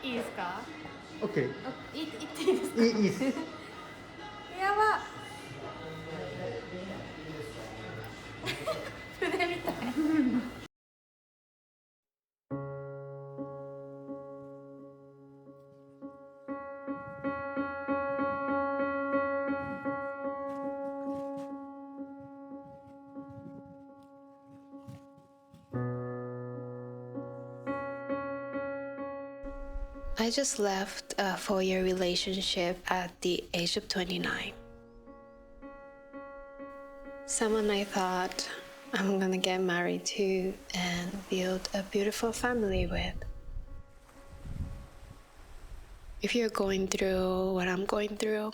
いいですか？ OK。言っていいですか？いいっす。やば筆みたい。I just left a 4-year relationship at the age of 29. Someone I thought I'm gonna get married to and build a beautiful family with. If you're going through what I'm going through,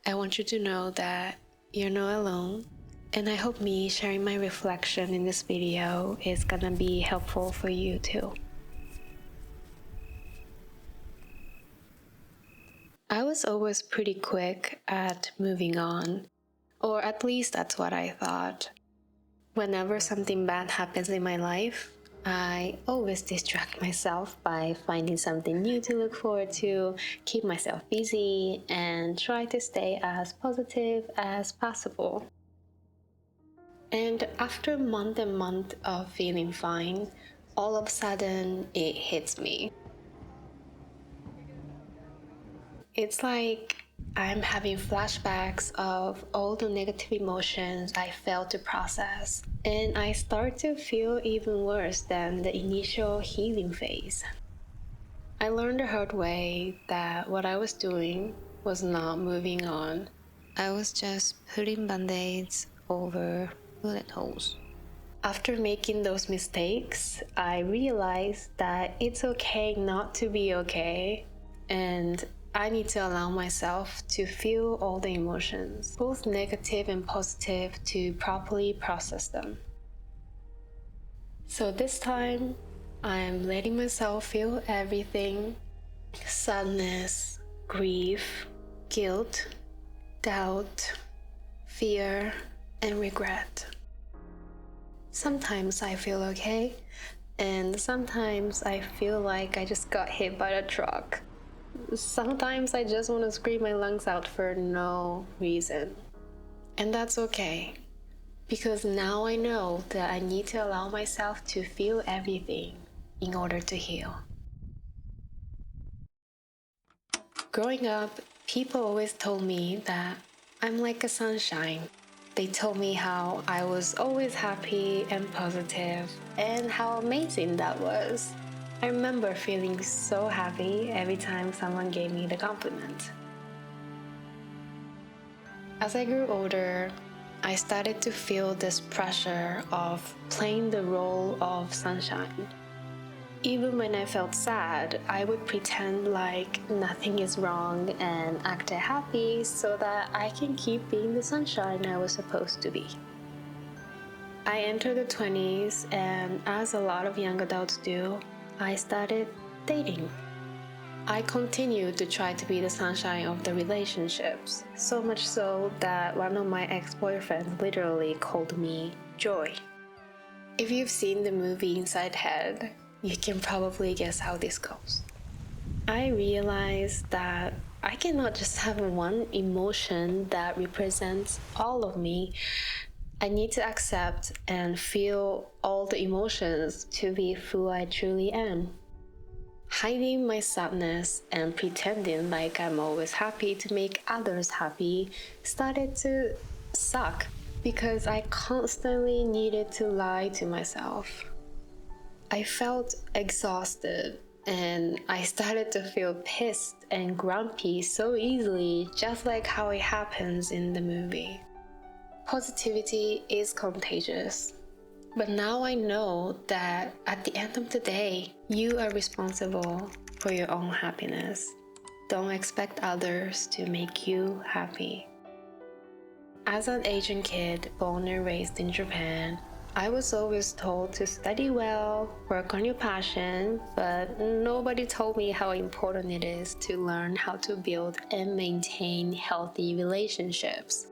I want you to know that you're not alone, and I hope me sharing my reflection in this video is gonna be helpful for you too. I was always pretty quick at moving on, or at least that's what I thought. Whenever something bad happens in my life, I always distract myself by finding something new to look forward to, keep myself busy, and try to stay as positive as possible. And after a month and month of feeling fine, all of a sudden it hits me. It's like I'm having flashbacks of all the negative emotions I failed to process, and I start to feel even worse than the initial healing phase. I learned the hard way that what I was doing was not moving on. I was just putting band-aids over bullet holes. After making those mistakes, I realized that it's okay not to be okay, and I need to allow myself to feel all the emotions, both negative and positive, to properly process them. So this time, I'm letting myself feel everything: sadness, grief, guilt, doubt, fear, and regret. Sometimes I feel okay, and sometimes I feel like I just got hit by a truck. Sometimes I just want to scream my lungs out for no reason. And that's okay, because now I know that I need to allow myself to feel everything in order to heal. Growing up, people always told me that I'm like a sunshine. They told me how I was always happy and positive, and how amazing that was. I remember feeling so happy every time someone gave me the compliment. As I grew older, I started to feel this pressure of playing the role of sunshine. Even when I felt sad, I would pretend like nothing is wrong and act happy so that I can keep being the sunshine I was supposed to be. I entered the 20s, and as a lot of young adults do, I started dating. I continued to try to be the sunshine of the relationships, so much so that one of my ex-boyfriends literally called me Joy. If you've seen the movie Inside Head, you can probably guess how this goes. I realized that I cannot just have one emotion that represents all of me. I need to accept and feel all the emotions to be who I truly am. Hiding my sadness and pretending like I'm always happy to make others happy started to suck, because I constantly needed to lie to myself. I felt exhausted, and I started to feel pissed and grumpy so easily, just like how it happens in the movie. Positivity is contagious, but now I know that at the end of the day, you are responsible for your own happiness. Don't expect others to make you happy. As an Asian kid born and raised in Japan, I was always told to study well, work on your passion, but nobody told me how important it is to learn how to build and maintain healthy relationships.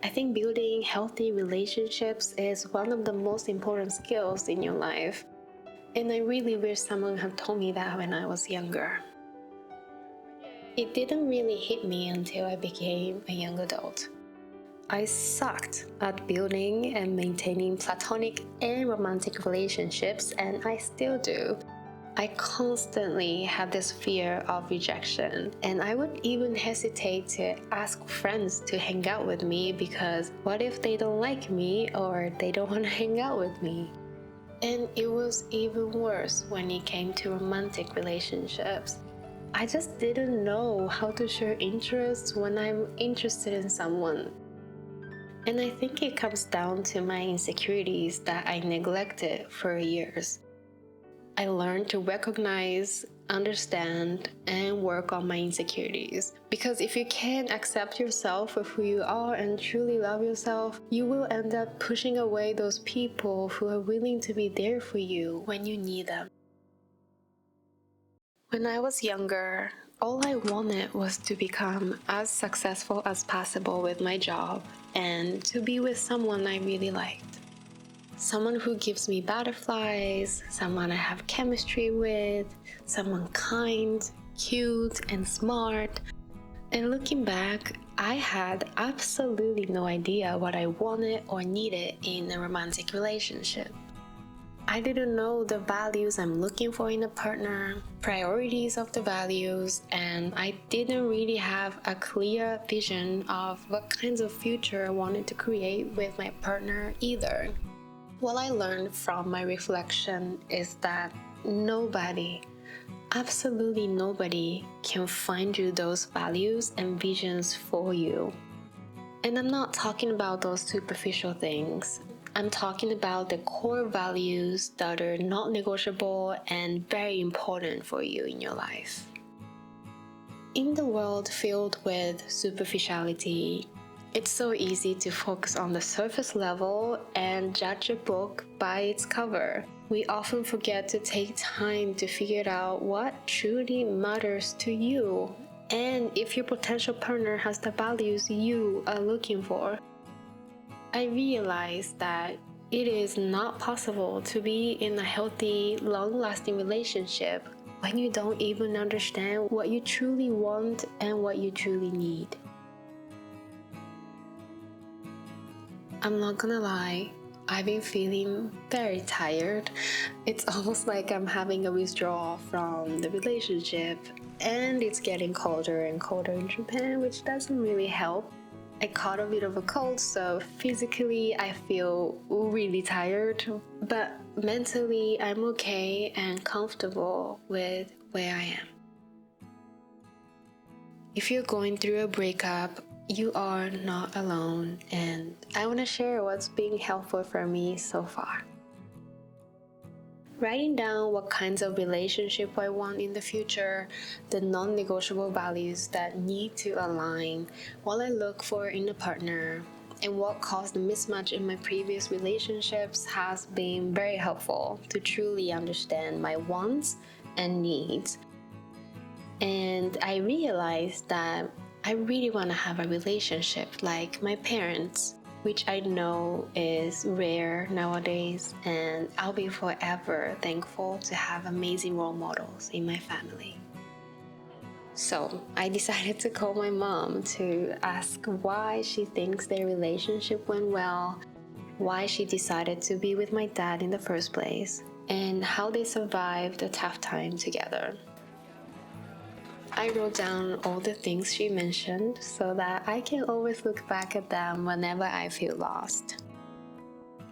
I think building healthy relationships is one of the most important skills in your life. And I really wish someone had told me that when I was younger. It didn't really hit me until I became a young adult. I sucked at building and maintaining platonic and romantic relationships, and I still do. I constantly had this fear of rejection, and I would even hesitate to ask friends to hang out with me because what if they don't like me or they don't want to hang out with me? And it was even worse when it came to romantic relationships. I just didn't know how to show interest when I'm interested in someone. And I think it comes down to my insecurities that I neglected for years. I learned to recognize, understand, and work on my insecurities. Because if you can't accept yourself for who you are and truly love yourself, you will end up pushing away those people who are willing to be there for you when you need them. When I was younger, all I wanted was to become as successful as possible with my job and to be with someone I really liked. Someone who gives me butterflies, someone I have chemistry with, someone kind, cute, and smart. And looking back, I had absolutely no idea what I wanted or needed in a romantic relationship. I didn't know the values I'm looking for in a partner, priorities of the values, and I didn't really have a clear vision of what kinds of future I wanted to create with my partner either. What I learned from my reflection is that nobody, absolutely nobody, can find you those values and visions for you. And I'm not talking about those superficial things. I'm talking about the core values that are not negotiable and very important for you in your life. In the world filled with superficiality, it's so easy to focus on the surface level and judge a book by its cover. We often forget to take time to figure out what truly matters to you and if your potential partner has the values you are looking for. I realized that it is not possible to be in a healthy, long-lasting relationship when you don't even understand what you truly want and what you truly need. I'm not gonna lie, I've been feeling very tired. It's almost like I'm having a withdrawal from the relationship, and it's getting colder and colder in Japan, which doesn't really help. I caught a bit of a cold, so physically I feel really tired, but mentally I'm okay and comfortable with where I am. If you're going through a breakup, you are not alone, and I want to share what's been helpful for me so far. Writing down what kinds of relationship I want in the future, the non-negotiable values that need to align, what I look for in a partner, and what caused the mismatch in my previous relationships has been very helpful to truly understand my wants and needs. And I realized that I really want to have a relationship like my parents, which I know is rare nowadays, and I'll be forever thankful to have amazing role models in my family. So I decided to call my mom to ask why she thinks their relationship went well, why she decided to be with my dad in the first place, and how they survived a tough time together. I wrote down all the things she mentioned so that I can always look back at them whenever I feel lost.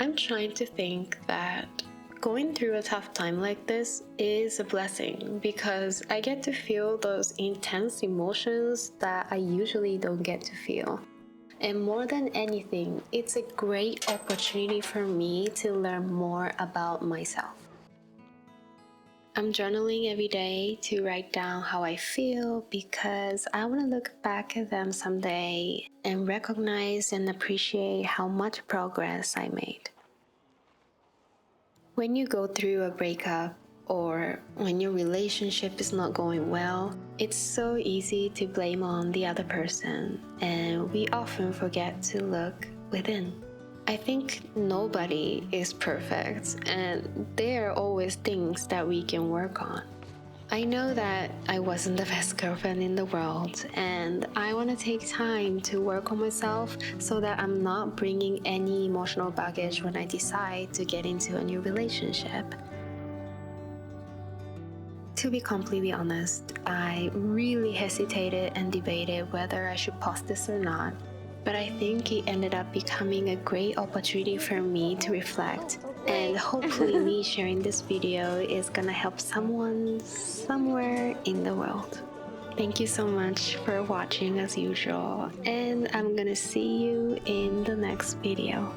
I'm trying to think that going through a tough time like this is a blessing because I get to feel those intense emotions that I usually don't get to feel. And more than anything, it's a great opportunity for me to learn more about myself. I'm journaling every day to write down how I feel because I want to look back at them someday and recognize and appreciate how much progress I made. When you go through a breakup or when your relationship is not going well, it's so easy to blame on the other person, and we often forget to look within. I think nobody is perfect, and there are always things that we can work on. I know that I wasn't the best girlfriend in the world, and I want to take time to work on myself so that I'm not bringing any emotional baggage when I decide to get into a new relationship. To be completely honest, I really hesitated and debated whether I should post this or not, but I think it ended up becoming a great opportunity for me to reflect, and hopefully me sharing this video is gonna help someone somewhere in the world. Thank you so much for watching as usual, and I'm gonna see you in the next video.